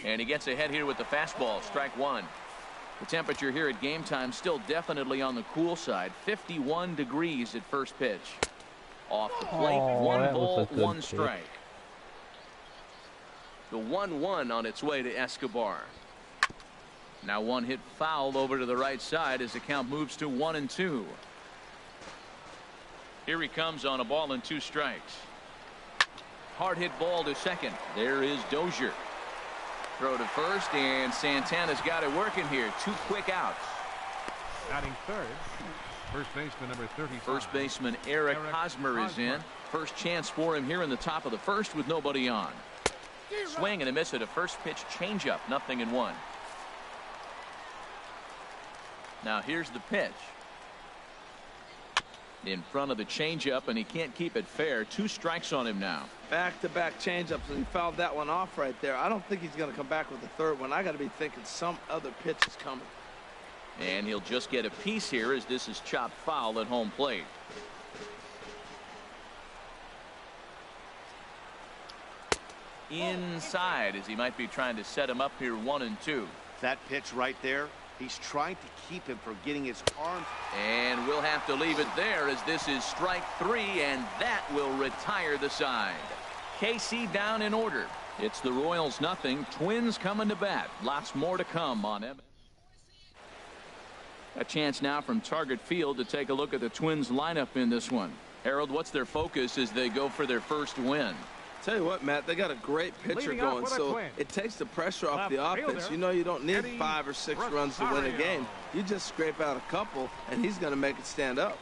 And he gets ahead here with the fastball. Strike one. The temperature here at game time still definitely on the cool side. 51 degrees at first pitch. Off the plate. One ball, one strike. The 1-1 on its way to Escobar. Now one hit foul over to the right side as the count moves to 1-2. Here he comes on a ball and 2 strikes. Hard hit ball to second. There is Dozier. Throw to first, and Santana's got it working here. 2 quick outs. Batting third, first baseman number 35. First baseman Eric Hosmer is in. First chance for him here in the top of the first with nobody on. Swing and a miss at a first pitch changeup. 0-1. Now here's the pitch. In front of the changeup, and he can't keep it fair. 2 strikes on him now. Back-to-back changeups, and he fouled that one off right there. I don't think he's going to come back with the third one. I got to be thinking some other pitch is coming. And he'll just get a piece here as this is chopped foul at home plate. Inside as he might be trying to set him up here 1-2. That pitch right there, he's trying to keep him from getting his arms. And we'll have to leave it there as this is strike 3, and that will retire the side. KC down in order. It's the Royals 0. Twins coming to bat. Lots more to come on MS. A chance now from Target Field to take a look at the Twins lineup in this one. Harold, what's their focus as they go for their first win? Tell you what, Matt, they got a great pitcher going, so it takes the pressure off the offense. You know you don't need 5 or 6 runs to win a game. You just scrape out a couple, and he's going to make it stand up.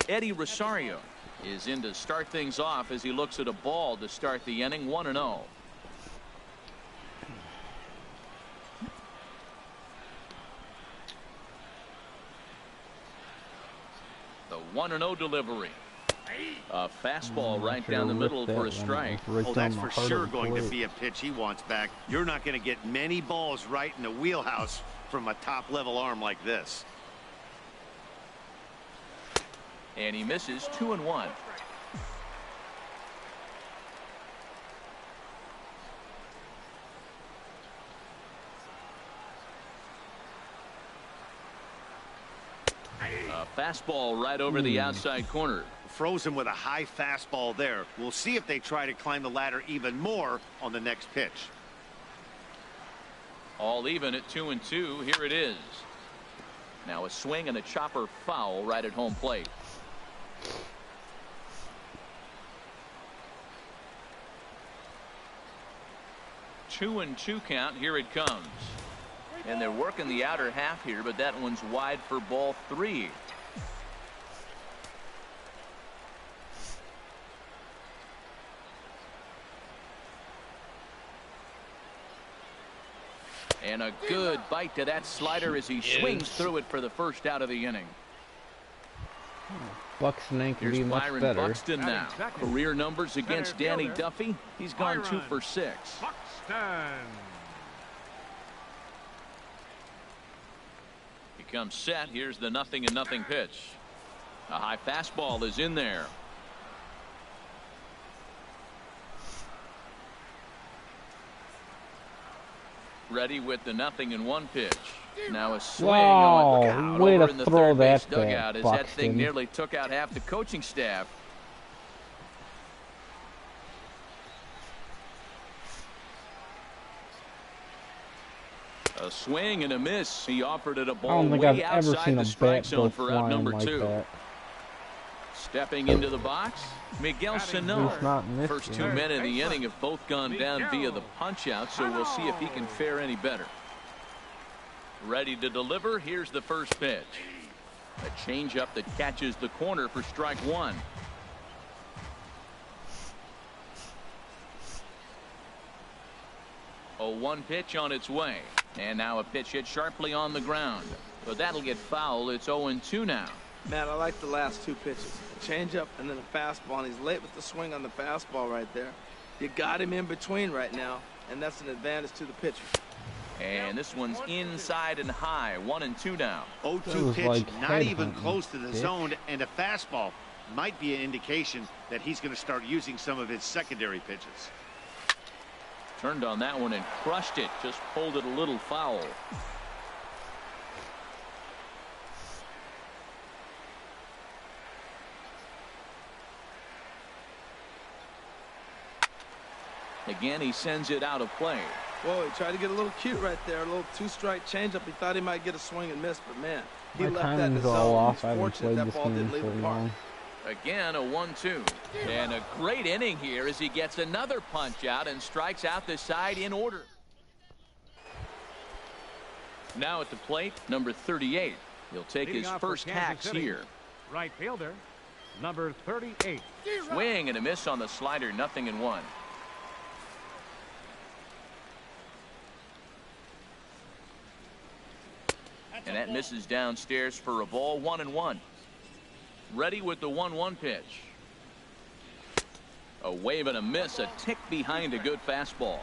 Eddie Rosario is in to start things off as he looks at a ball to start the inning. 1-0. The 1-0 delivery. A fastball right down the middle for a strike. Oh, that's for sure going to be a pitch he wants back. You're not going to get many balls right in the wheelhouse from a top-level arm like this. And he misses. 2-1. A fastball right over the outside corner. Froze him with a high fastball there. We'll see if they try to climb the ladder even more on the next pitch. All even at 2-2. Here it is. Now a swing and a chopper foul right at home plate. Two and 2 count. Here it comes. And they're working the outer half here, but that one's wide for ball 3. And a good bite to that slider as he swings through it for the first out of the inning. Buxton ain't gonna Here's be much Byron better. Buxton now. Career numbers against Danny Duffy. He's gone 2 for 6. Buxton. He comes set. Here's the 0-0 pitch. A high fastball is in there. Ready with the 0-1 pitch. Now a swing. Wow, On way over to in the throw third base that dugout as that thing Buxton. nearly took out half the coaching staff. A swing and a miss. He offered it a I ball don't think way I've ever outside seen the a strike bat zone go for out flying number like 2. that. Stepping into the box, Miguel Sano. He's not missing. First 2 men in the inning have both gone down via the punch out, so we'll see if he can fare any better. Ready to deliver. Here's the first pitch. A changeup that catches the corner for strike 1. A 1 pitch on its way. And now a pitch hit sharply on the ground. But that'll get foul. It's 0-2 now. Man, I like the last 2 pitches. A changeup and then a fastball, and he's late with the swing on the fastball right there. You got him in between right now, and that's an advantage to the pitcher. And this one's inside and high. 1-2 now. 0-2 pitch, like not even headhunting, close to the bitch. zone, and a fastball might be an indication that he's going to start using some of his secondary pitches. Turned on that one and crushed it. Just pulled it a little foul. Again, he sends it out of play. Whoa, he tried to get a little cute right there. A little two-strike changeup. He thought he might get a swing and miss, but man, he left that in the zone. He's fortunate that ball didn't leave the park. Again, a 1-2. And a great inning here as he gets another punch out and strikes out the side in order. Now at the plate, number 38. He'll take his first hacks here. Right fielder, number 38. Swing and a miss on the slider, 0-1. And that misses downstairs for a ball, 1-1. Ready with the 1-1 pitch. A wave and a miss, a tick behind a good fastball.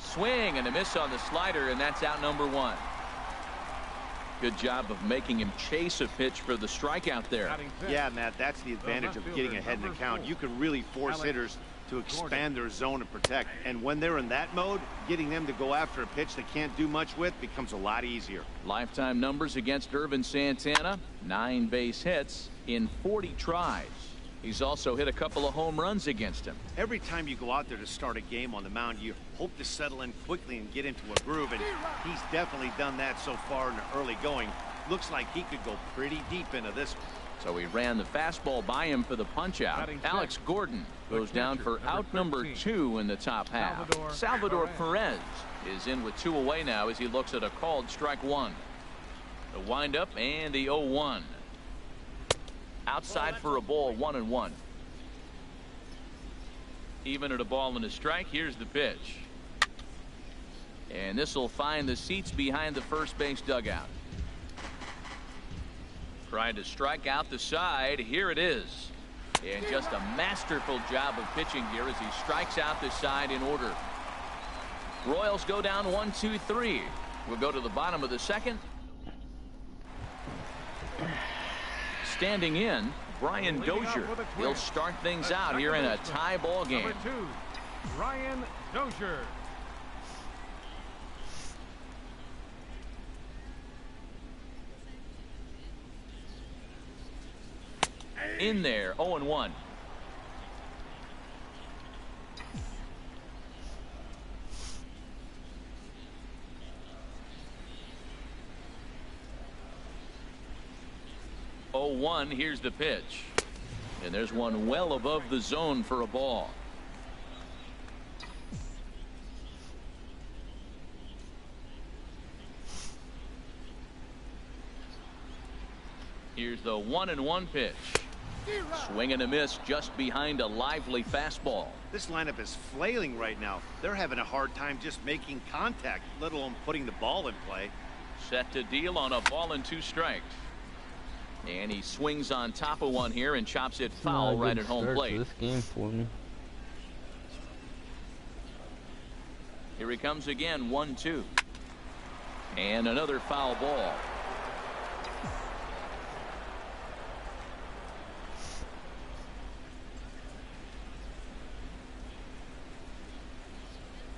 Swing and a miss on the slider, and that's out number 1. Good job of making him chase a pitch for the strikeout there. Yeah, Matt, that's the advantage of getting ahead in the count. You can really force hitters to expand their zone and protect. And when they're in that mode, getting them to go after a pitch they can't do much with becomes a lot easier. Lifetime numbers against Irvin Santana, 9 base hits in 40 tries. He's also hit a couple of home runs against him. Every time you go out there to start a game on the mound, you hope to settle in quickly and get into a groove, and he's definitely done that so far in the early going. Looks like he could go pretty deep into this one. So he ran the fastball by him for the punch out. Alex Gordon goes down for out number 2 in the top half. Salvador Perez is in with 2 away now as he looks at a called strike 1. The windup and the 0-1. Outside for a ball, 1-1. Even at a ball and a strike, here's the pitch. And this will find the seats behind the first base dugout. Trying to strike out the side. Here it is. And just a masterful job of pitching here as he strikes out the side in order. Royals go down 1-2-3. We'll go to the bottom of the second. Standing in, Brian Dozier. He'll start things out here in a tie ball game. Number 2, Brian Dozier. In there, 0-1. Here's the pitch. And there's one well above the zone for a ball. Here's the 1-1 pitch. Swing and a miss just behind a lively fastball. This lineup is flailing right now. They're having a hard time just making contact, let alone putting the ball in play. Set to deal on a ball and 2 strikes. And he swings on top of one here and chops it foul right at home plate. This game for me. Here he comes again, 1-2. And another foul ball.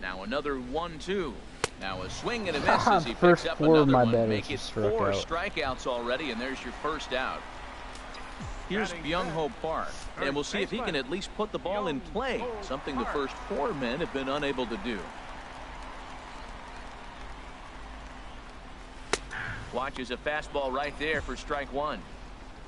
Now another 1-2. Now a swing and a miss as he picks up another one. Make it 4 strikeouts already, and there's your first out. Here's Byung-Ho Park, and we'll see if he can at least put the ball in play, something the first 4 men have been unable to do. Watches a fastball right there for strike 1.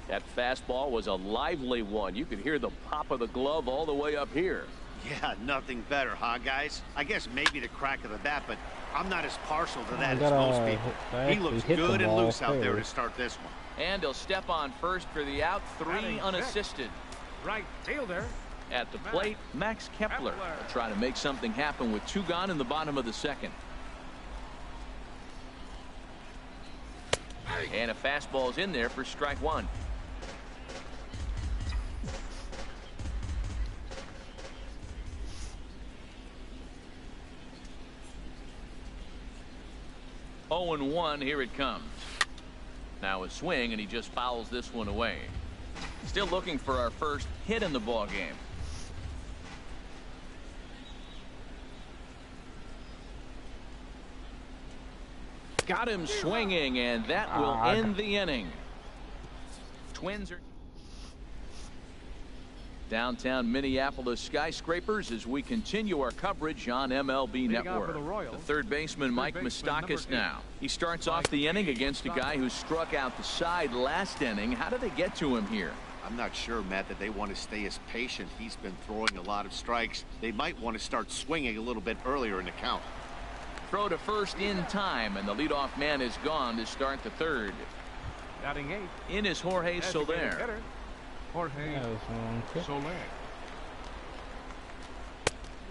That fastball was a lively one. You could hear the pop of the glove all the way up here. Yeah, nothing better, huh, guys? I guess maybe the crack of the bat, but I'm not as partial to that as most people. He looks good and loose out there to start this one. And he'll step on first for the out, 3 unassisted. Right fielder. At the plate, Max Kepler will try to make something happen with 2 gone in the bottom of the second. And a fastball's in there for strike 1. Oh, and 1, here it comes. Now a swing, and he just fouls this one away. Still looking for our first hit in the ball game. Got him swinging, and that will end the inning. Twins are downtown Minneapolis skyscrapers as we continue our coverage on MLB Network. The third baseman, Mike Moustakas now. He starts off the inning against a guy who struck out the side last inning. How did they get to him here? I'm not sure, Matt, that they want to stay as patient. He's been throwing a lot of strikes. They might want to start swinging a little bit earlier in the count. Throw to first in time, and the leadoff man is gone to start the third. Batting 8. In is Jorge Soler. Jorge Soler.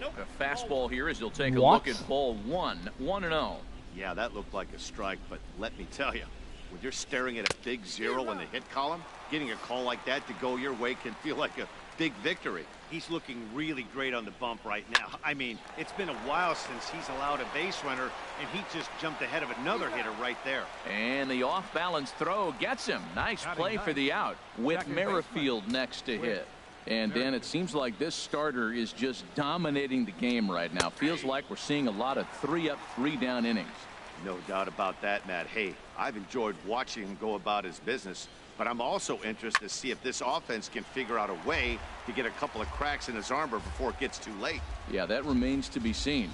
A fastball here as he'll take a look at ball 1. 1-0. Yeah, that looked like a strike, but let me tell you, when you're staring at a big 0 in the hit column, getting a call like that to go your way can feel like a big victory. He's looking really great on the bump right now. I mean, it's been a while since he's allowed a base runner, and he just jumped ahead of another hitter right there. And the off-balance throw gets him. Nice play for the out with Merrifield next to hit. And Dan, it seems like this starter is just dominating the game right now. Feels like we're seeing a lot of 3-up, 3-down innings. No doubt about that, Matt. Hey, I've enjoyed watching him go about his business, but I'm also interested to see if this offense can figure out a way to get a couple of cracks in his armor before it gets too late. Yeah, that remains to be seen.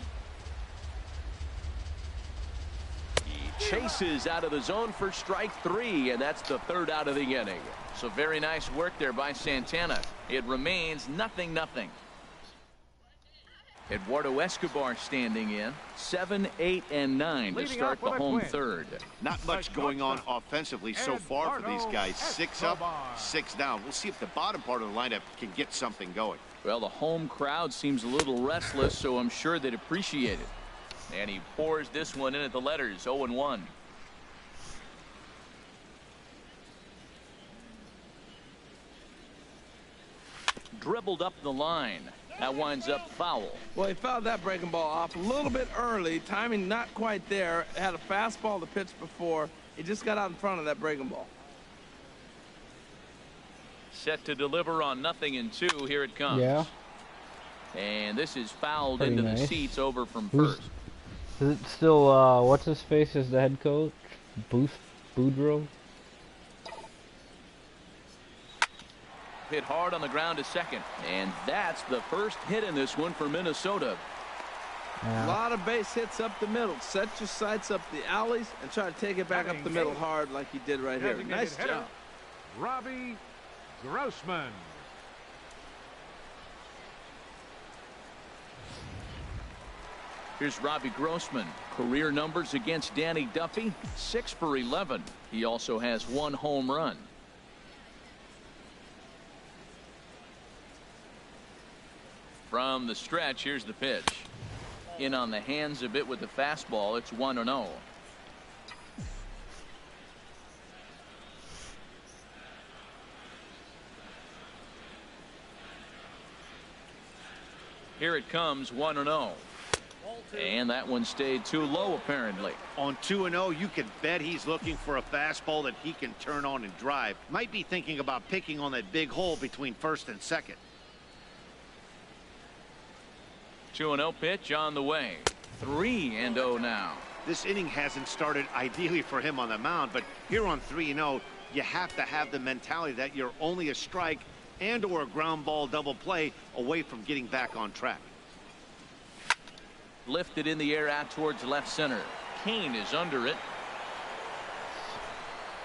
He chases out of the zone for strike 3, and that's the third out of the inning. So very nice work there by Santana. It remains 0-0. Eduardo Escobar standing in. 7, 8, and 9 to start the home third. Not much going on offensively so far for these guys. 6 up, 6 down. We'll see if the bottom part of the lineup can get something going. Well, the home crowd seems a little restless, so I'm sure they'd appreciate it. And he pours this one in at the letters. 0-1. Dribbled up the line. That winds up foul. Well, he fouled that breaking ball off a little bit early. Timing not quite there. Had a fastball to pitch before. He just got out in front of that breaking ball. Set to deliver on 0-2. Here it comes. Yeah. And this is fouled Pretty into nice. the seats over from first. Is it still, what's his face as the head coach? Boudreaux? Hit hard on the ground to second. And that's the first hit in this one for Minnesota. A lot of base hits up the middle. Set your sights up the alleys and try to take it back up the middle hard like he did right here. Nice job. Robbie Grossman. Here's Robbie Grossman. Career numbers against Danny Duffy, 6 for 11. He also has 1 home run. From the stretch, here's the pitch. In on the hands a bit with the fastball. It's 1-0. Here it comes, 1-0. And that one stayed too low, apparently. On 2-0, you can bet he's looking for a fastball that he can turn on and drive. Might be thinking about picking on that big hole between first and second. 2-0 pitch on the way. 3-0 now. This inning hasn't started ideally for him on the mound, but here on 3-0, you have to have the mentality that you're only a strike and or a ground ball double play away from getting back on track. Lifted in the air out towards left center. Kane is under it.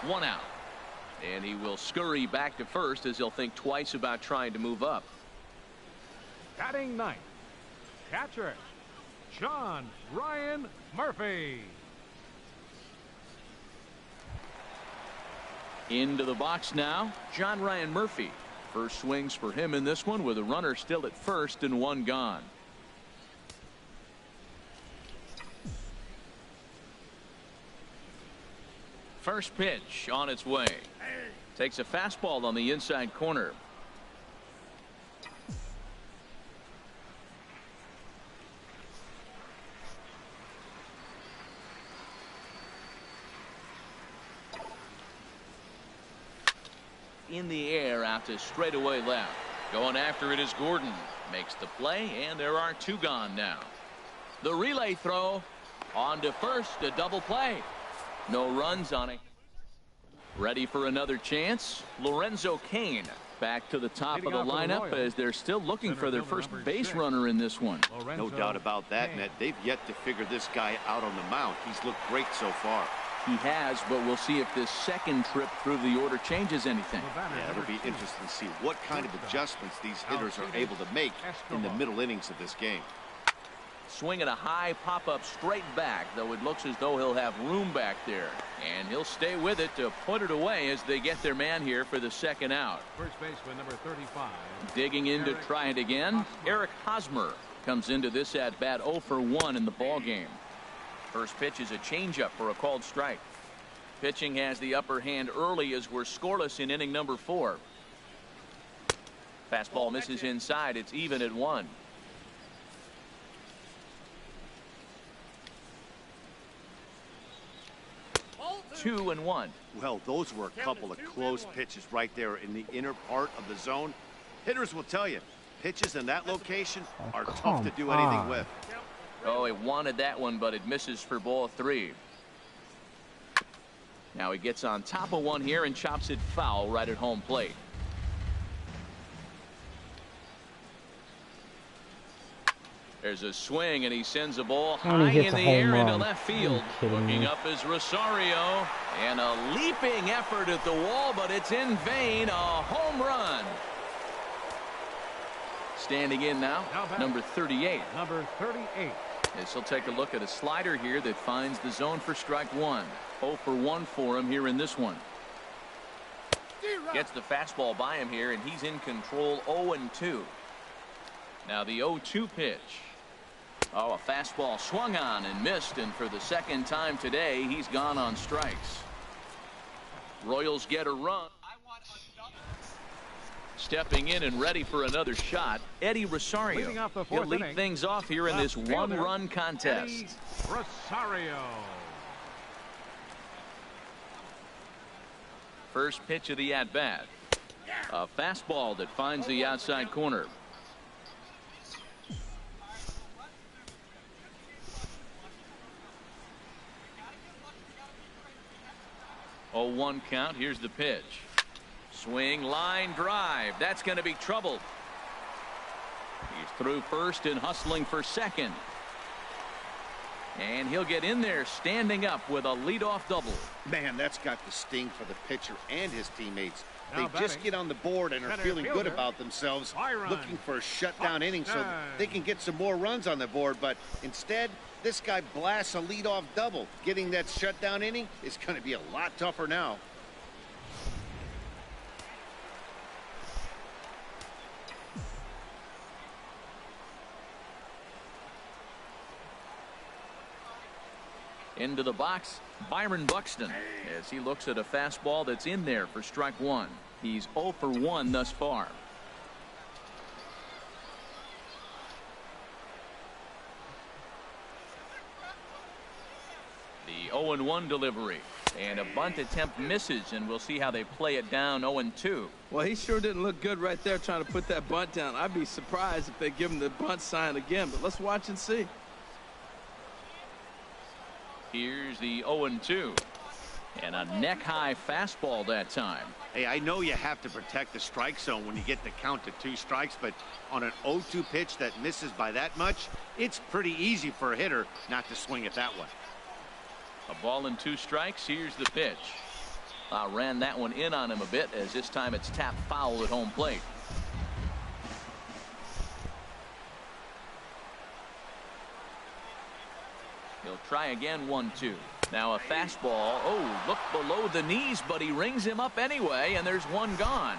1 out. And he will scurry back to first as he'll think twice about trying to move up. Batting 9th. Catcher, John Ryan Murphy. Into the box now, John Ryan Murphy. First swings for him in this one with a runner still at first and 1 gone. First pitch on its way. Takes a fastball on the inside corner. in the air out to straightaway left. Going after it is Gordon. Makes the play, and there are 2 gone now. The relay throw on to first, a double play. No runs on it. Ready for another chance. Lorenzo Cain back to the top of the lineup as they're still looking for their first base runner in this one. No doubt about that, Ned. They've yet to figure this guy out on the mound. He's looked great so far. He has, but we'll see if this second trip through the order changes anything. Yeah, it'll be interesting to see what kind of adjustments these hitters are able to make in the middle innings of this game. Swinging a high pop-up straight back, though it looks as though he'll have room back there. And he'll stay with it to put it away as they get their man here for the second out. First baseman number 35. Digging in to try it again. Eric Hosmer comes into this at-bat 0 for 1 in the ball game. First pitch is a changeup for a called strike. Pitching has the upper hand early as we're scoreless in inning number 4. Fastball misses inside. It's even at 1. Two and 1. Well, those were a couple of close pitches right there in the inner part of the zone. Hitters will tell you, pitches in that location are tough to do anything with. Oh, he wanted that one, but it misses for ball 3. Now he gets on top of one here and chops it foul right at home plate. There's a swing, and he sends a ball high in the air into left field. Looking up is Rosario, and a leaping effort at the wall, but it's in vain. A home run. Standing in now, number 38. Number 38. As he'll take a look at a slider here that finds the zone for strike 1. 0 for 1 for him here in this one. Gets the fastball by him here, and he's in control. 0-2. Now the 0-2 pitch. Oh, a fastball swung on and missed, and for the second time today, he's gone on strikes. Royals get a run. Stepping in and ready for another shot, Eddie Rosario. He'll lead things off here in this one-run contest. Eddie Rosario. First pitch of the at-bat. A fastball that finds the outside corner. 0-1 count. Here's the pitch. Swing, line drive. That's going to be trouble. He's through first and hustling for second. And he'll get in there standing up with a leadoff double. Man, that's got the sting for the pitcher and his teammates. They just get on the board and are feeling good about themselves, looking for a shutdown inning so they can get some more runs on the board. But instead, this guy blasts a leadoff double. Getting that shutdown inning is going to be a lot tougher now. Into the box, Byron Buxton, as he looks at a fastball that's in there for strike 1. He's 0 for 1 thus far. The 0-1 delivery, and a bunt attempt misses, and we'll see how they play it down. 0-2. Well, he sure didn't look good right there trying to put that bunt down. I'd be surprised if they give him the bunt sign again, but let's watch and see. Here's the 0-2, and a neck-high fastball that time. Hey, I know you have to protect the strike zone when you get the count to 2 strikes, but on an 0-2 pitch that misses by that much, it's pretty easy for a hitter not to swing it that way. A ball and 2 strikes. Here's the pitch. Ran that one in on him a bit, as this time it's tapped foul at home plate. He'll try again. 1-2. Now a fastball. Oh, look below the knees, but he rings him up anyway, and there's one gone.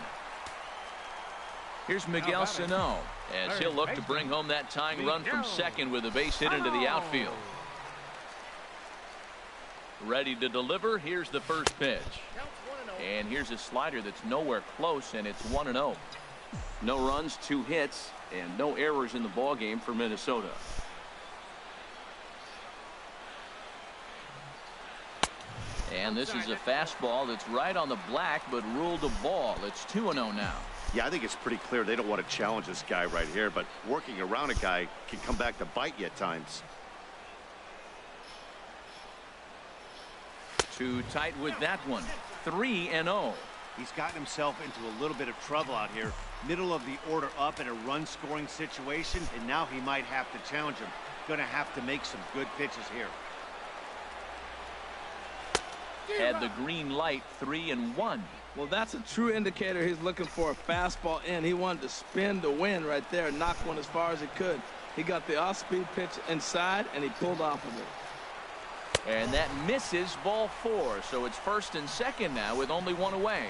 Here's Miguel Sano, as he'll look to bring home that tying run from second with a base hit into the outfield. Ready to deliver. Here's the first pitch. And here's a slider that's nowhere close, and it's 1-0. No runs, 2 hits, and no errors in the ball game for Minnesota. And this is a fastball that's right on the black, but ruled a ball. It's 2-0 now. Yeah, I think it's pretty clear they don't want to challenge this guy right here, but working around a guy can come back to bite you at times. Too tight with that one. 3-0. He's gotten himself into a little bit of trouble out here. Middle of the order up in a run-scoring situation, and now he might have to challenge him. Going to have to make some good pitches here. Had the green light, 3-1. Well, that's a true indicator he's looking for a fastball in. He wanted to spin the wind right there, knock one as far as he could. He got the off-speed pitch inside, and he pulled off of it. And that misses, ball 4. So it's first and second now with only one away.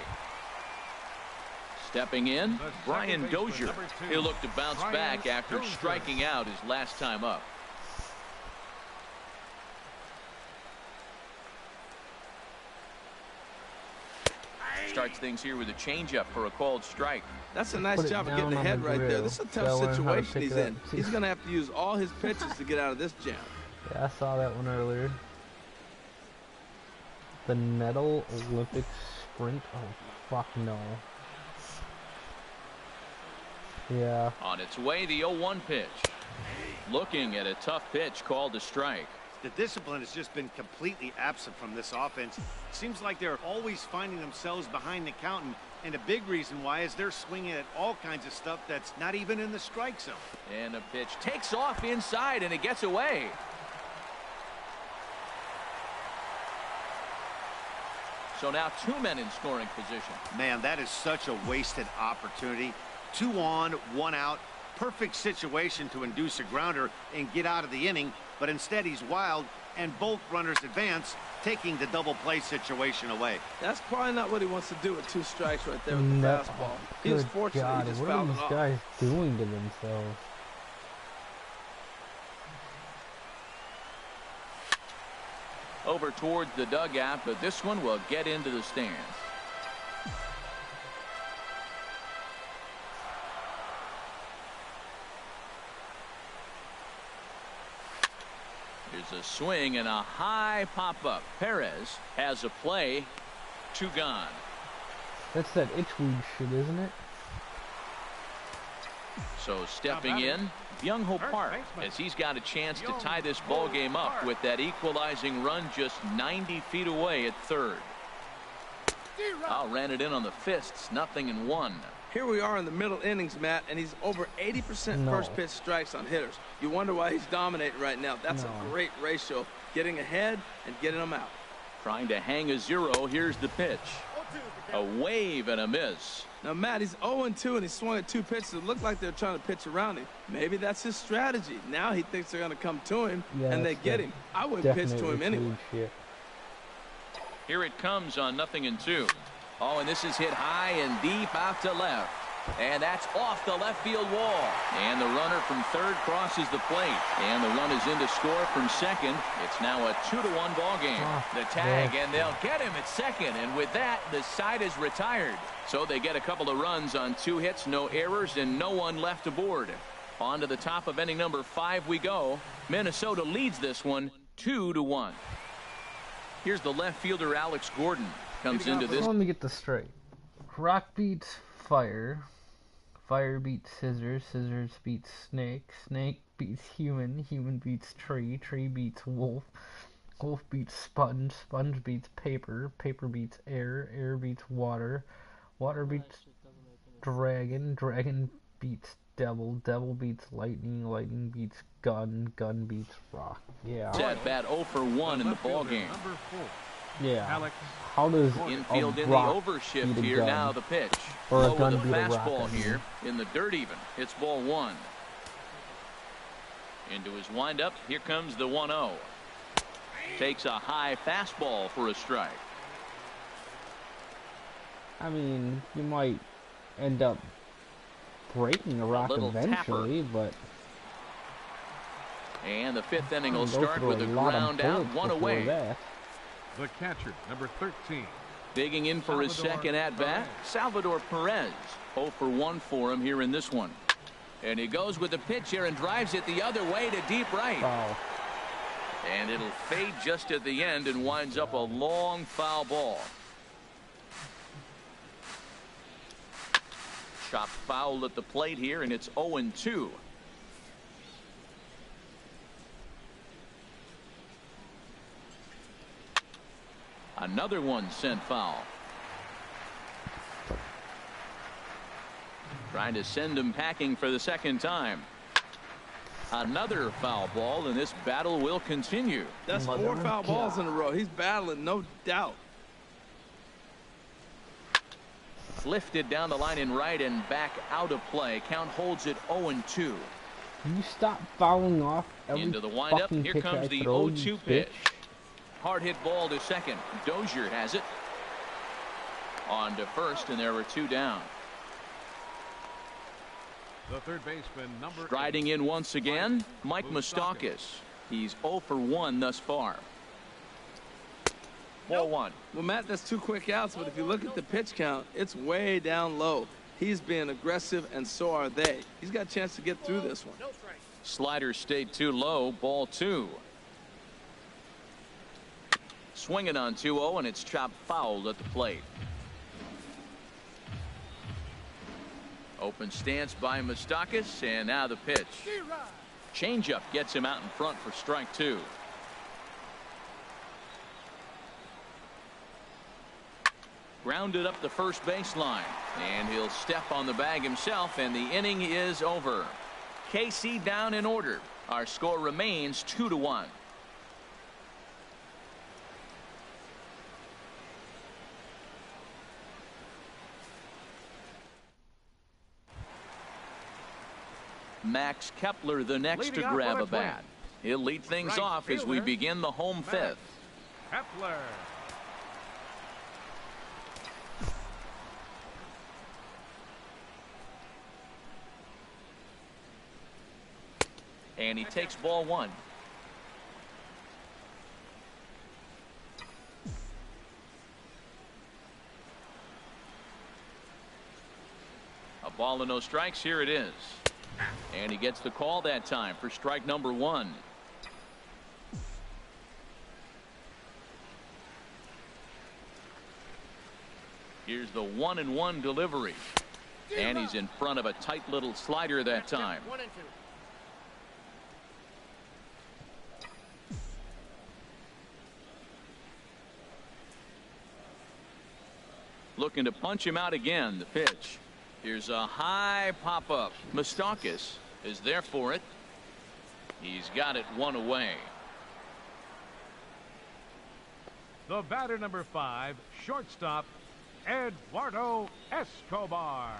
Stepping in, Brian Dozier. He'll look to bounce back after striking out his last time up. Starts things here with a changeup for a called strike. That's a nice job of getting ahead right there. This is a tough situation he's in. He's going to have to use all his pitches to get out of this jam. Yeah, I saw that one earlier. The Medal Olympic Sprint. Oh, fuck no. Yeah. On its way, the 0-1 pitch. Looking at a tough pitch called a strike. The discipline has just been completely absent from this offense. Seems like they're always finding themselves behind the count, and a big reason why is they're swinging at all kinds of stuff that's not even in the strike zone. And a pitch takes off inside, and it gets away. So now 2 men in scoring position. Man, that is such a wasted opportunity. 2 on, 1 out. Perfect situation to induce a grounder and get out of the inning, but instead he's wild, and both runners advance, taking the double play situation away. That's probably not what he wants to do with 2 strikes right there with the fastball. He was fortunate he just fouled it off. What are these guys doing to themselves? Over towards the dugout, but this one will get into the stands. Here's a swing and a high pop-up. Perez has a play. 2 gone. That's that itchweed shit, isn't it? So stepping in, Byung-Ho Park, as he's got a chance to tie this ball game up with that equalizing run just 90 feet away at third. Ran it in on the fists, 0-1. Here we are in the middle innings, Matt, and he's over 80% first pitch strikes on hitters. You wonder why he's dominating right now. That's a great ratio, getting ahead and getting them out. Trying to hang a 0. Here's the pitch. A wave and a miss. Now, Matt, he's 0-2, and he swung at 2 pitches. It looked like they're trying to pitch around him. Maybe that's his strategy. Now he thinks they're going to come to him, and they get him. I wouldn't pitch to him anyway. Here it comes on 0-2. Oh, and this is hit high and deep out to left. And that's off the left field wall. And the runner from third crosses the plate. And the run is in to score from second. It's now a 2-1 ball game. The tag, and they'll get him at second. And with that, the side is retired. So they get a couple of runs on 2 hits, no errors, and no one left aboard. On to the top of inning number 5 we go. Minnesota leads this one 2-1. Here's the left fielder, Alex Gordon. Comes into this. Let me get this straight. Rock beats fire. Fire beats scissors. Scissors beats snake. Snake beats human. Human beats tree. Tree beats wolf. Wolf beats sponge. Sponge beats paper. Paper beats air. Air beats water. Water beats dragon. Dragon beats devil. Devil beats lightning. Lightning beats gun. Gun beats rock. Yeah. At bat 0 for 1 in the ball game. Yeah. Alex. How does infield in the overshift here? Now the pitch. Or low with a fastball here in the dirt even. It's ball 1. Into his windup. Here comes the 1-0. Takes a high fastball for a strike. I mean, you might end up breaking a rock eventually, but. And the 5th inning will start with a ground out, 1 away. The catcher, number 13. Digging in for his second at-bat, Salvador Perez. 0 for 1 for him here in this one. And he goes with the pitch here and drives it the other way to deep right. Wow. And it'll fade just at the end and winds up a long foul ball. Chop foul at the plate here, and it's 0-2. Another one sent foul. Trying to send him packing for the second time. Another foul ball, and this battle will continue. That's 4 foul balls in a row. He's battling, no doubt. Lifted down the line in right and back out of play. Count holds it 0-2. Can you stop fouling off every into the windup. fucking Here pitch comes I the throw, 0-2 you pitch. bitch? Hard hit ball to second. Dozier has it. On to first, and there were 2 down. The third baseman, number Striding 8. in once again, Mike Moustakas. He's 0 for 1 thus far. Ball 1. Well, Matt, that's 2 quick outs, but if you look at the pitch count, it's way down low. He's being aggressive, and so are they. He's got a chance to get through this one. Slider stayed too low. Ball 2. Swinging on 2-0, and it's chopped foul at the plate. Open stance by Moustakas, and now the pitch. Changeup gets him out in front for strike 2. Grounded up the first baseline, and he'll step on the bag himself, and the inning is over. KC down in order. Our score remains 2-1. Max Kepler the next Leading to off grab for a the bat. He'll lead things Right off as we fielder, begin the home Max 5th. Kepler. And he takes ball 1. A ball and no strikes. Here it is. And he gets the call that time for strike number 1. Here's the 1-1 delivery. And he's in front of a tight little slider that time. 1-2. Looking to punch him out again. The pitch. Here's a high pop-up. Moustakas is there for it. He's got it 1 away. The batter, number 5, shortstop, Eduardo Escobar.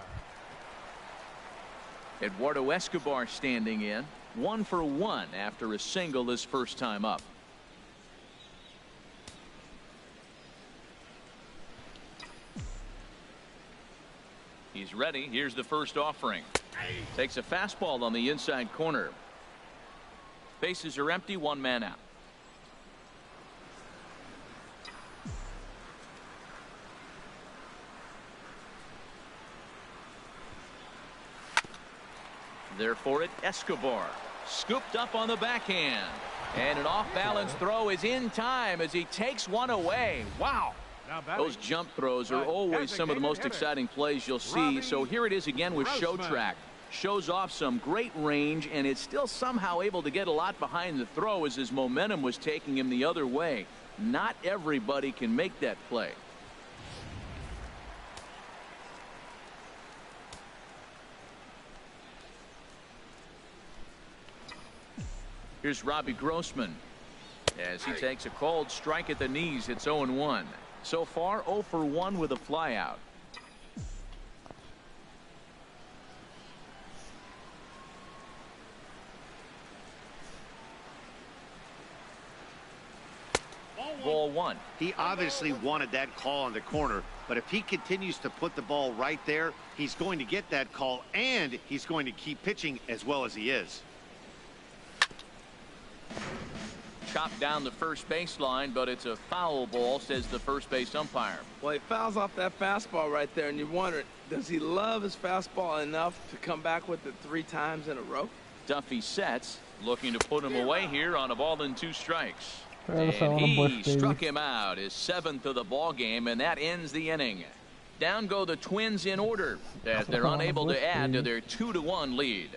Eduardo Escobar standing in. 1 for 1 after a single his first time up. He's ready. Here's the first offering. Takes a fastball on the inside corner. Bases are empty. 1 man out. There for it, Escobar. Scooped up on the backhand. And an off-balance throw is in time as he takes 1 away. Wow. Those jump throws are always some of the most exciting plays you'll see. So here it is again with Show Track. Shows off some great range, and is still somehow able to get a lot behind the throw as his momentum was taking him the other way. Not everybody can make that play. Here's Robbie Grossman as he takes a cold strike at the knees. It's 0-1. So far 0 for 1 with a flyout. Ball 1. He obviously wanted that call on the corner, but if he continues to put the ball right there, he's going to get that call, and he's going to keep pitching as well as he is. Chopped down the first baseline, but it's a foul ball, says the first base umpire. Well, he fouls off that fastball right there, and you wonder, does he love his fastball enough to come back with it 3 times in a row? Duffy sets, looking to put him away here on a ball and 2 strikes. Travis, And he struck him out, his 7th of the ball game, and that ends the inning. Down go the Twins in order as they're unable to add to their 2-1 lead.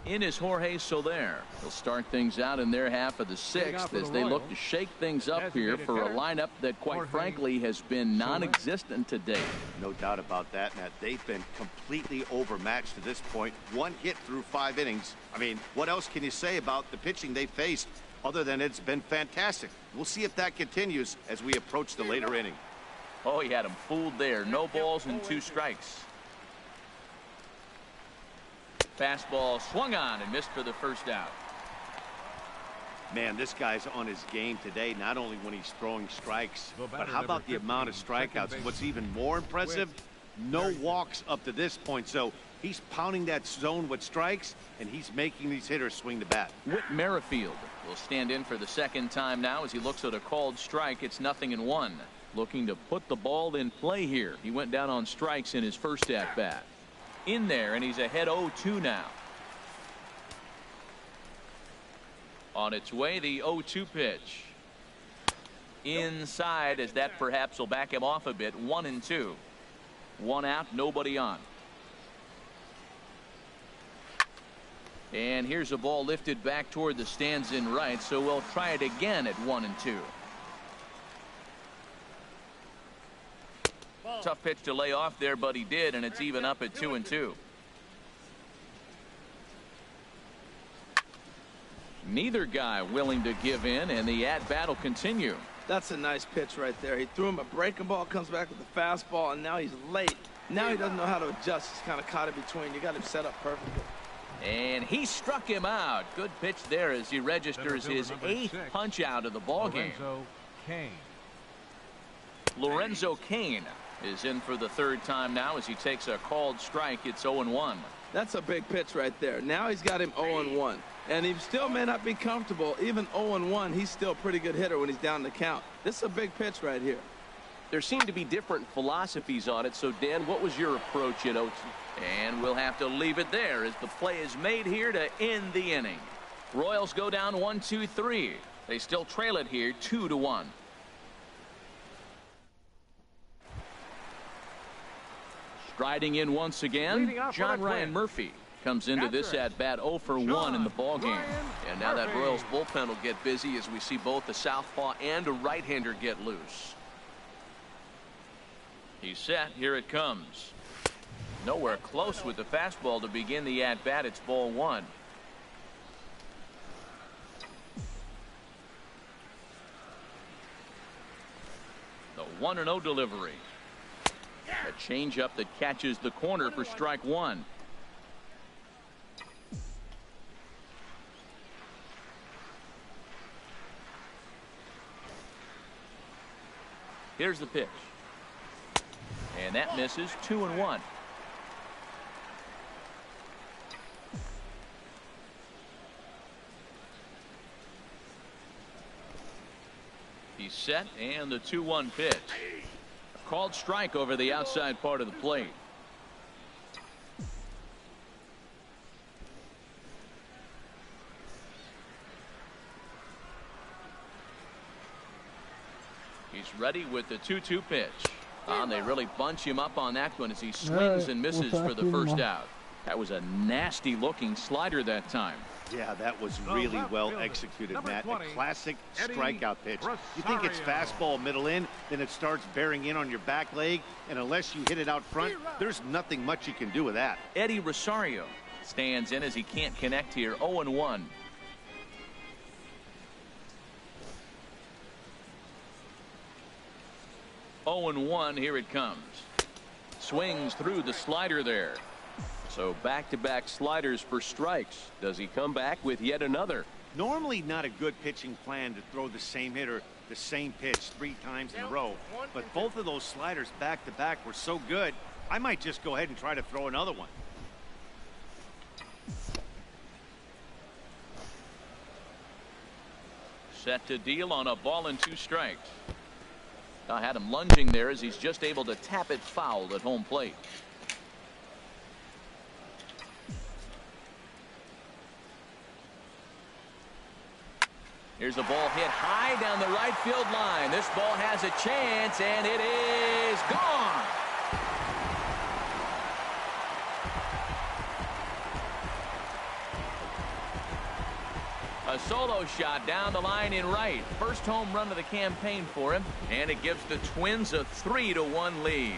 In is Jorge Soler. They'll start things out in their half of the 6th as they look to shake things up here for a lineup that, quite frankly, has been non-existent to date. No doubt about that, Matt. They've been completely overmatched to this point. 1 hit through 5 innings. I mean, what else can you say about the pitching they faced other than it's been fantastic? We'll see if that continues as we approach the later inning. Oh, he had him fooled there. No balls and 2 strikes. Fastball swung on and missed for the first out. Man, this guy's on his game today, not only when he's throwing strikes, but how about the amount of strikeouts? What's even more impressive, no walks up to this point. So he's pounding that zone with strikes, and he's making these hitters swing the bat. Whit Merrifield will stand in for the 2nd time now as he looks at a called strike. It's 0-1. Looking to put the ball in play here. He went down on strikes in his first at-bat. In there, and he's ahead 0-2 now. On its way, the 0-2 pitch. Inside, as that perhaps will back him off a bit. 1-2. 1 out, nobody on. And here's a ball lifted back toward the stands in right, so we'll try it again at 1-2. Tough pitch to lay off there, but he did, and it's even up at 2-2. Neither guy willing to give in, and the at-bat will continue. That's a nice pitch right there. He threw him a breaking ball, comes back with a fastball, and now he's late. Now he doesn't know how to adjust. He's kind of caught in between. You got him set up perfectly. And he struck him out. Good pitch there as he registers his 8th punch out of the ball game. Lorenzo Cain is in for the 3rd time now as he takes a called strike. It's 0-1. That's a big pitch right there. Now he's got him 0-1. And he still may not be comfortable. Even 0-1, he's still a pretty good hitter when he's down the count. This is a big pitch right here. There seem to be different philosophies on it. So, Dan, what was your approach at 0-2? And we'll have to leave it there as the play is made here to end the inning. Royals go down 1-2-3. They still trail it here 2-1. Striding in once again, John Ryan Murphy comes into this at-bat 0 for 1 in the ball game. And now that Royals bullpen will get busy as we see both a southpaw and a right-hander get loose. He's set. Here it comes. Nowhere close with the fastball to begin the at-bat. It's ball 1. The 1-0 delivery. A changeup that catches the corner for strike 1. Here's the pitch. And that misses. 2-1. He's set, and the 2-1 pitch. Called strike over the outside part of the plate. He's ready with the 2-2 pitch. And they really bunch him up on that one as he swings and misses for the first out. That was a nasty looking slider that time. Yeah, that was really well executed, Matt. A classic strikeout pitch. You think it's fastball middle in, then it starts bearing in on your back leg, and unless you hit it out front, there's nothing much you can do with that. Eddie Rosario stands in as he can't connect here. 0-1. Here it comes. Swings through the slider there. So back-to-back sliders for strikes. Does he come back with yet another? Normally not a good pitching plan to throw the same hitter the same pitch 3 times in a row, but both of those sliders back-to-back were so good, I might just go ahead and try to throw another one. Set to deal on a ball and 2 strikes. I had him lunging there as he's just able to tap it foul at home plate. Here's a ball hit high down the right field line. This ball has a chance, and it is gone. A solo shot down the line in right. First home run of the campaign for him, and it gives the Twins a 3-1 lead.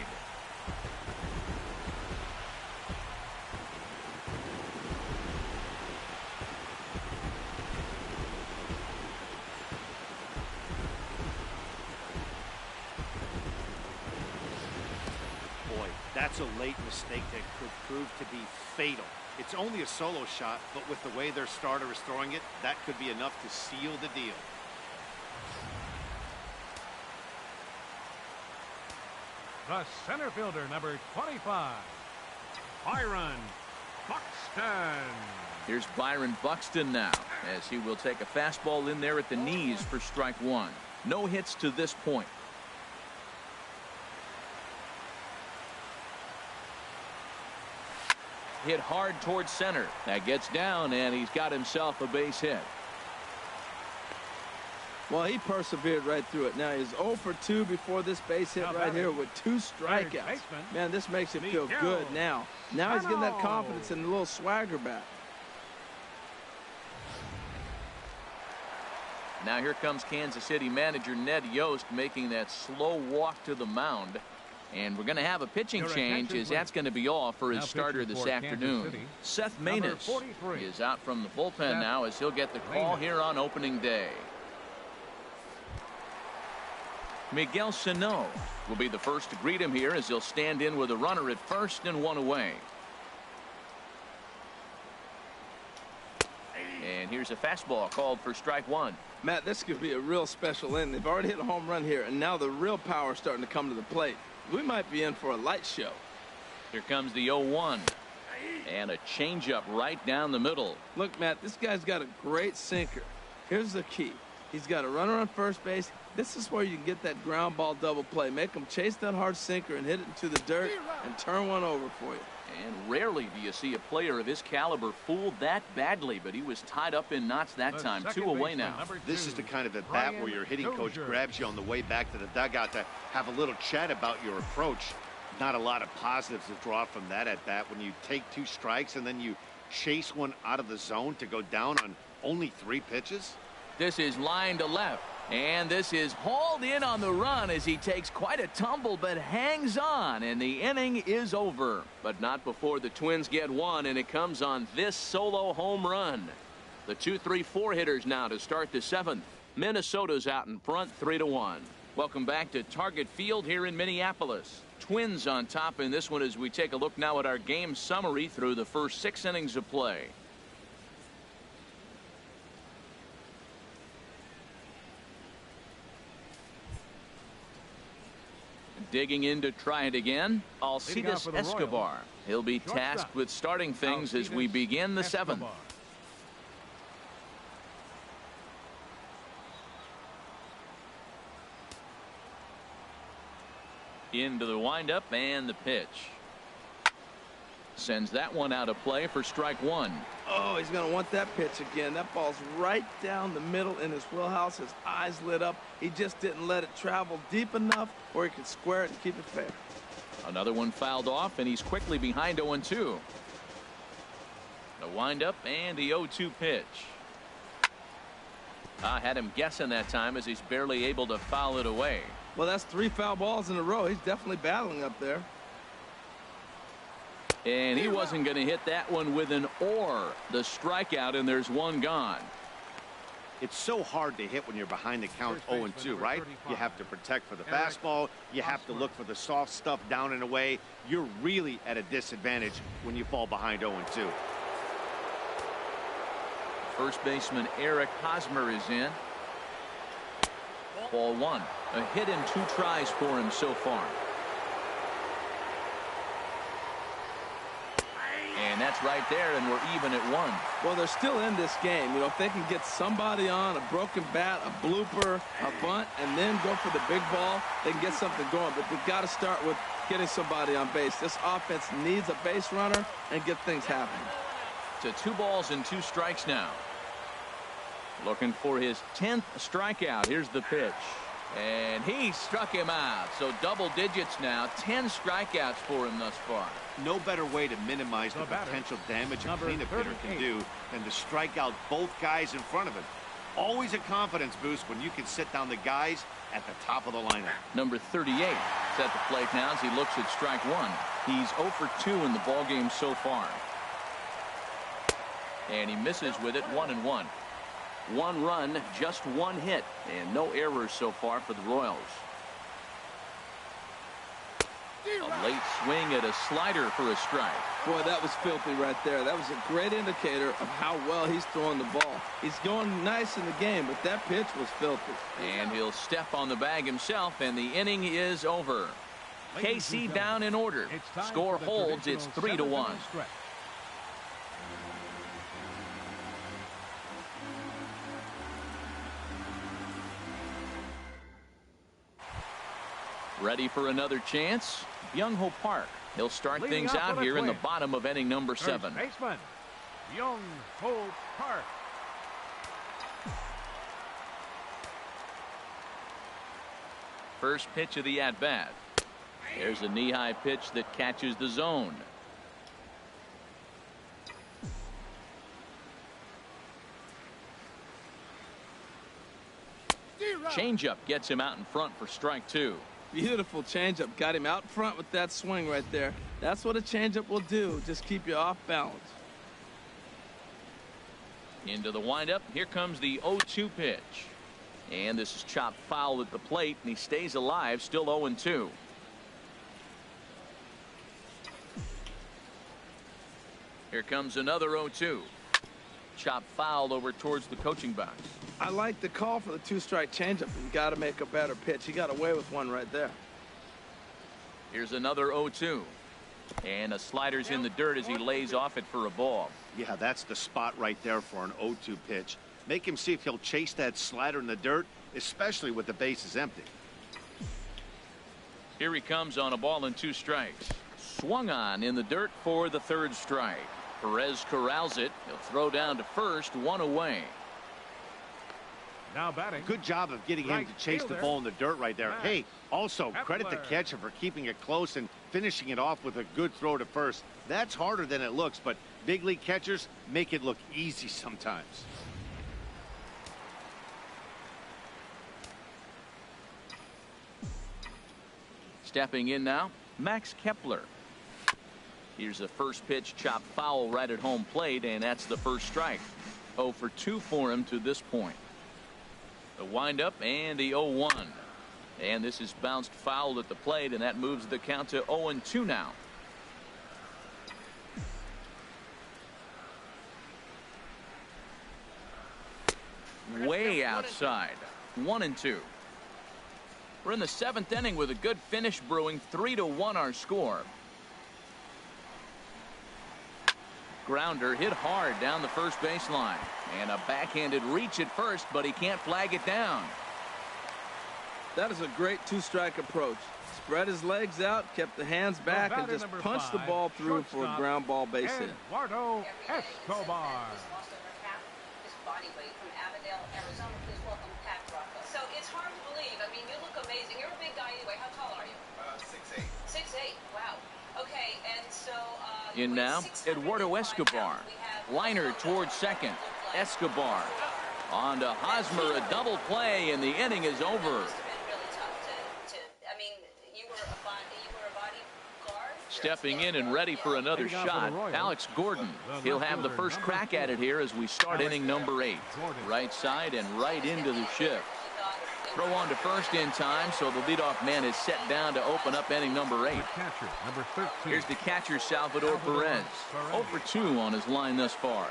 Boy, that's a late mistake that could prove to be fatal. It's only a solo shot, but with the way their starter is throwing it, that could be enough to seal the deal. The center fielder, number 25, Byron Buxton. Here's Byron Buxton now, as he will take a fastball in there at the knees for strike one. No hits to this point. Hit hard towards center. That gets down, and he's got himself a base hit. Well, he persevered right through it. Now he's 0 for 2 before this base hit right here with 2 strikeouts. Man, this makes him feel good now. Now he's getting that confidence and a little swagger back. Now here comes Kansas City manager Ned Yost making that slow walk to the mound. And we're going to have a pitching change, as that's going to be all for his starter this afternoon. Seth Maness is out from the bullpen now, as he'll get the call here on opening day. Miguel Sano will be the first to greet him here, as he'll stand in with a runner at first and one away. And here's a fastball called for strike one. Matt, this could be a real special inning. They've already hit a home run here, and now the real power is starting to come to the plate. We might be in for a light show. Here comes the 0-1. And a changeup right down the middle. Look, Matt, this guy's got a great sinker. Here's the key. He's got a runner on first base. This is where you can get that ground ball double play. Make him chase that hard sinker and hit it into the dirt and turn one over for you. And rarely do you see a player of his caliber fooled that badly, but he was tied up in knots that time. 2 away now. This is the kind of at bat where your hitting coach grabs you on the way back to the dugout to have a little chat about your approach. Not a lot of positives to draw from that at bat when you take 2 strikes and then you chase one out of the zone to go down on only 3 pitches. This is line to left. And this is hauled in on the run as he takes quite a tumble but hangs on, and the inning is over. But not before the Twins get one, and it comes on this solo home run. The 2-3-4 hitters now to start the 7th. Minnesota's out in front 3-1. Welcome back to Target Field here in Minneapolis. Twins on top in this one as we take a look now at our game summary through the first 6 innings of play. Digging in to try it again, Alcides Escobar. He'll be tasked with starting things as we begin the 7th. Into the windup and the pitch. Sends that one out of play for strike one. Oh, he's going to want that pitch again. That ball's right down the middle in his wheelhouse. His eyes lit up. He just didn't let it travel deep enough where he could square it and keep it fair. Another one fouled off, and he's quickly behind 0-2. The windup and the 0-2 pitch. I had him guessing that time as he's barely able to foul it away. Well, that's 3 foul balls in a row. He's definitely battling up there. And he wasn't going to hit that one with an or. The strikeout, and there's one gone. It's so hard to hit when you're behind the count 0-2, right? You have to protect for the fastball. You have to look for the soft stuff down and away. You're really at a disadvantage when you fall behind 0-2. First baseman Eric Hosmer is in. Ball 1. A hit in 2 tries for him so far. And that's right there, and we're even at 1. Well, they're still in this game. You know, if they can get somebody on, a broken bat, a blooper, a bunt, and then go for the big ball, they can get something going. But they've got to start with getting somebody on base. This offense needs a base runner and get things happening. To 2 balls and 2 strikes now. Looking for his 10th strikeout. Here's the pitch. And he struck him out. So double digits now. 10 strikeouts for him thus far. No better way to minimize the potential damage a cleanup hitter can do than to strike out both guys in front of him. Always a confidence boost when you can sit down the guys at the top of the lineup. Number 38 is at the plate now as he looks at strike one. He's 0 for 2 in the ballgame so far. And he misses with it, 1-1. 1 run, just 1 hit, and no errors so far for the Royals. A late swing at a slider for a strike. Boy, that was filthy right there. That was a great indicator of how well he's throwing the ball. He's going nice in the game, but that pitch was filthy. And he'll step on the bag himself, and the inning is over. KC down in order. Score holds. It's 3-1. Ready for another chance? Young-Ho Park. He'll start things out here in the bottom of inning number 7. Baseman, Young-Ho Park. First pitch of the at-bat. There's a knee-high pitch that catches the zone. Changeup gets him out in front for strike 2. Beautiful changeup. Got him out front with that swing right there. That's what a changeup will do. Just keep you off balance. Into the windup. Here comes the 0-2 pitch. And this is chopped foul at the plate, and he stays alive, still 0-2. Here comes another 0-2. Chopped foul over towards the coaching box. I like the call for the 2-strike changeup. You got to make a better pitch. He got away with one right there. Here's another 0-2. And a slider's in the dirt as he lays off it for a ball. Yeah, that's the spot right there for an 0-2 pitch. Make him see if he'll chase that slider in the dirt, especially with the bases empty. Here he comes on a ball and 2 strikes. Swung on in the dirt for the 3rd strike. Perez corrals it. He'll throw down to first, 1 away. Now batting. Good job of getting him to chase the ball in the dirt right there. Hey, also credit the catcher for keeping it close and finishing it off with a good throw to first. That's harder than it looks, but big league catchers make it look easy sometimes. Stepping in now, Max Kepler. Here's the first pitch, chopped foul right at home plate, and that's the first strike. 0 for 2 for him to this point. The windup and the 0-1. And this is bounced foul at the plate, and that moves the count to 0-2 now. Way outside. 1-2. We're in the 7th inning with a good finish brewing. 3-1 our score. Grounder hit hard down the first baseline. And a backhanded reach at first, but he can't flag it down. That is a great 2-strike approach. Spread his legs out, kept the hands back, and just punched the ball through for a ground ball base hit. Eduardo Escobar. So it's hard to believe. I mean, you look amazing. You're a big guy anyway. How tall are you? 6'8". 6'8". Wow. Okay, and so in now, Eduardo Escobar. Liner towards second. Escobar on to Hosmer, a double play, and the inning is over. Stepping in and ready for another shot, Alex Gordon. He'll have the first crack at it here as we start inning number 8. Right side and right into the shift. Throw on to first in time, so the leadoff man is set down to open up inning number 8. Here's the catcher, Salvador Perez. 0 for 2 on his line thus far.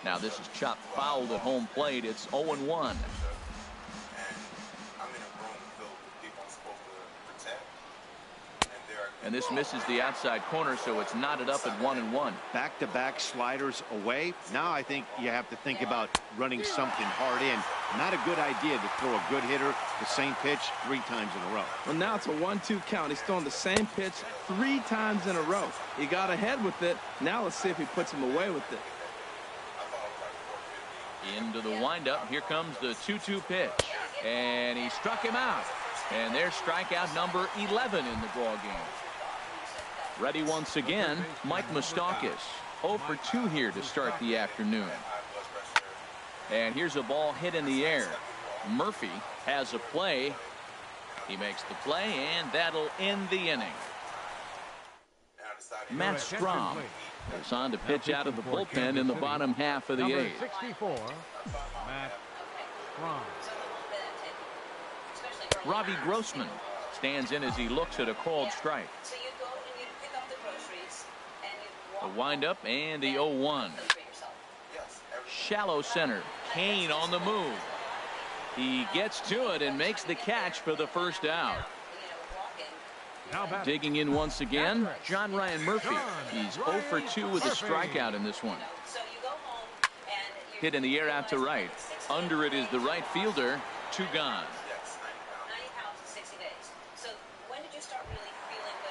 Now this is chopped fouled at home plate. It's 0-1. And this misses the outside corner, so it's knotted up at 1-1. Back-to-back sliders away. Now I think you have to think about running something hard in. Not a good idea to throw a good hitter the same pitch 3 times in a row. Well, now it's a 1-2 count. He's throwing the same pitch 3 times in a row. He got ahead with it. Now let's see if he puts him away with it. Into the windup. Here comes the 2-2 pitch. And he struck him out. And there's strikeout number 11 in the ball game. Ready once again, Mike Moustakas. 0 for 2 here to start the afternoon. And here's a ball hit in the air. Murphy has a play. He makes the play, and that'll end the inning. Matt Strom is on to pitch out of the bullpen in the bottom half of the eighth. 64, Matt Strom. Robbie Grossman stands in as he looks at a called strike. So you go and you pick up the groceries and you The walk windup and the 0-1. Shallow center. Kane on the move. He gets to it and makes the catch for the first out. Digging in once again, John Ryan Murphy. He's 0 for 2 with a strikeout in this one. Hit in the air out to right. Under it is the right fielder. 2 gone.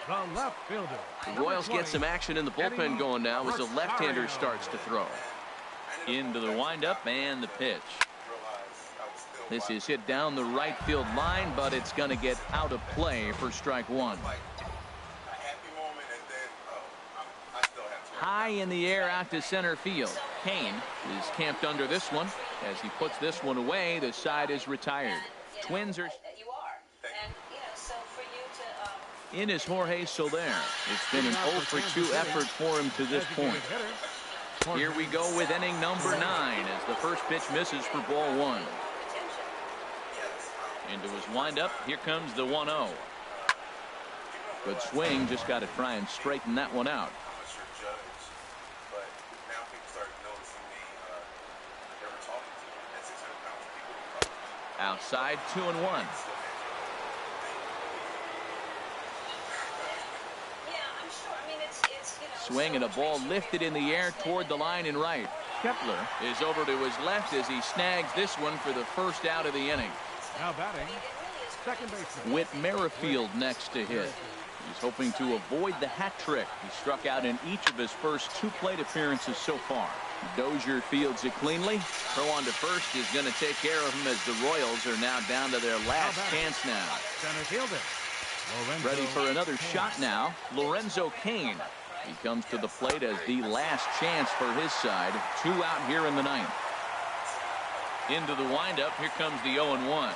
The left fielder. The Royals get some action in the bullpen going now as the left-hander starts to throw. Into the windup and the pitch. This is hit down the right field line, but it's going to get out of play for strike 1. High in the air out to center field. Kane is camped under this one. As he puts this one away, the side is retired. Twins are... In is Jorge Soler. It's been an 0 for 2 effort for him to this point. Here we go with inning number 9 as the first pitch misses for ball 1. Into his windup. Here comes the 1-0. Good swing. Just got to try and straighten that one out. Outside, 2-1. Swing and a ball lifted in the air toward the line and right. Kepler is over to his left as he snags this one for the first out of the inning. Now batting, second baseman. Whit Merrifield next to hit. He's hoping to avoid the hat trick. He struck out in each of his first 2 plate appearances so far. Dozier fields it cleanly. Throw on to first is going to take care of him as the Royals are now down to their last chance now. Center fielder. Ready for another shot now. Lorenzo Cain. He comes to the plate as the last chance for his side. 2 out here in the 9th. Into the windup. Here comes the 0-1.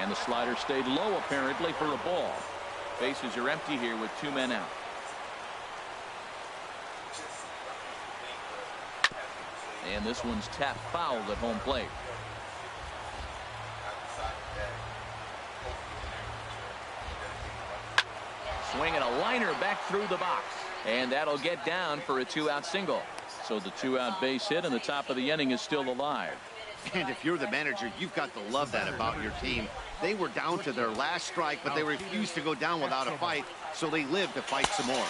And the slider stayed low apparently for a ball. Bases are empty here with 2 men out. And this one's tapped foul at home plate. Swinging a liner back through the box. And that'll get down for a 2-out single. So the 2-out base hit and the top of the inning is still alive. And if you're the manager, you've got to love that about your team. They were down to their last strike, but they refused to go down without a fight, so they lived to fight some more.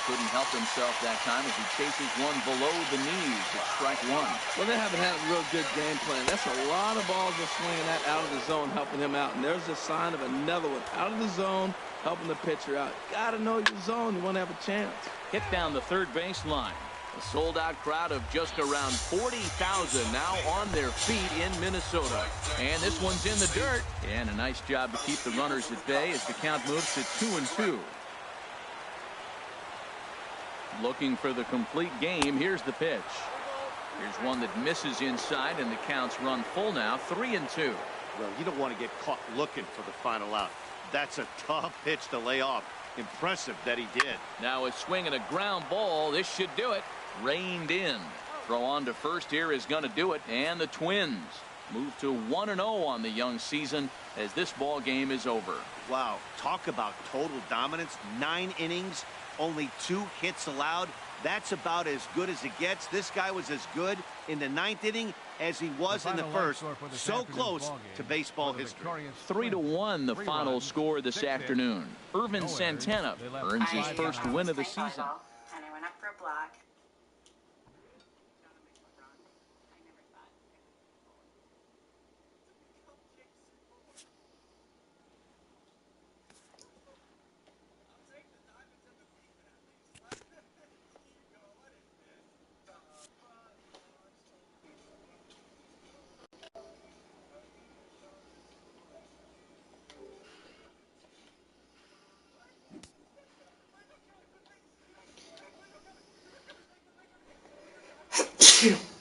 Couldn't help himself that time as he chases one below the knees at strike 1. Well, they haven't had a real good game plan. That's a lot of balls they're swinging at out of the zone, helping him out. And there's a sign of another one out of the zone, helping the pitcher out. Got to know your zone. You want to have a chance. Hit down the third base line. A sold-out crowd of just around 40,000 now on their feet in Minnesota. And this one's in the dirt. And a nice job to keep the runners at bay as the count moves to 2-2. Looking for the complete game. Here's the pitch. Here's one that misses inside, and the counts run full now. 3-2. Well, you don't want to get caught looking for the final out. That's a tough pitch to lay off. Impressive that he did. Now a swing and a ground ball. This should do it. Reined in. Throw on to first here is going to do it. And the Twins move to 1-0 on the young season as this ball game is over. Wow. Talk about total dominance. 9 innings. Only 2 hits allowed. That's about as good as it gets. This guy was as good in the 9th inning as he was in the first. So close to baseball history. 3-1 the final score this afternoon. Irvin Santana earns his first win of the season. And I went up for a block. 2.